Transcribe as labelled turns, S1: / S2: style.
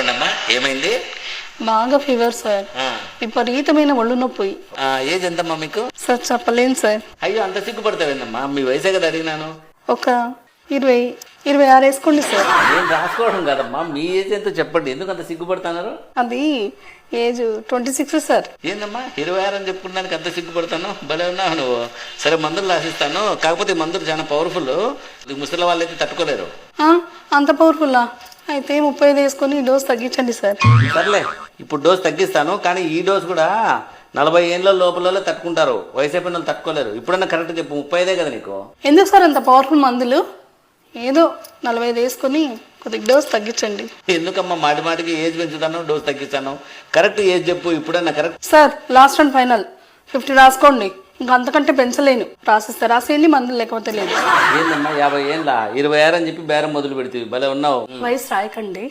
S1: చెప్పండి అమ్మా, ఏమైంది?
S2: బాగా ఫీవర్ సార్, విపరీతమైన ఒళ్ళు నొప్పి.
S1: ఏజ్ ఎంతమ్మా మీకు?
S2: సార్ చెప్పలేను సార్.
S1: అయ్యో, అంత సిగ్గుపడతావేందమ్మా? మీ వయసే కదా అడిగినాను.
S2: ఒక 26 వేసుకోండి సార్.
S1: నేను రాసుకోవడం కదమ్మా, మీ ఏజ్ ఎంతో చెప్పండి. ఎందుకు అంత సిగ్గుపడుతున్నారు?
S2: అది ఏజ్ 26 సార్.
S1: ఏందమ్మా 26 అని చెప్పుకున్నానికి అంత సిగ్గుపడతాను? భలే ఉన్నావు నువ్వు. సరే, మందులు రాసిస్తాను, కాకపోతే ఈ మందులు చాలా పవర్ఫుల్, ముసలి వాళ్ళు అయితే తట్టుకోలేరు.
S2: అంత పవర్ఫుల్లా? అయితే 35 వేసుకొని డోస్ తగ్గించండి సార్.
S1: సర్లే, ఇప్పుడు డోస్ తగ్గిస్తాను, కానీ ఈ డోస్ కూడా 40 ఏళ్ళ లోపల తట్టుకుంటారు, వయసు అయిపోయిన వాళ్ళు తట్టుకోలేరు. ఇప్పుడన్నా కరెక్ట్ చెప్పు, 35 కదా నీకు?
S2: ఎందుకు సార్ అంత పవర్ఫుల్ మందులు? ఏదో 45 వేసుకొని కొద్దిగా డోస్ తగ్గించండి.
S1: ఎందుకమ్మా మాటి మాటికి ఏజ్ పెంచుతాను, డోస్ తగ్గిస్తాను? కరెక్ట్ ఏజ్ చెప్పు ఇప్పుడన్నా. Correct
S2: sir, last and final 50 రాసుకోండి. ఇంకా అంతకంటే పెంచలేను. రాసిస్తే రాసేయండి, మందులు లేకపోతే లేదు.
S1: ఏందమ్మా 50 ఏళ్ళ 26 అని చెప్పి బేరం మొదలు పెడితే భలే ఉన్నావు.
S2: వయసు రాయకండి.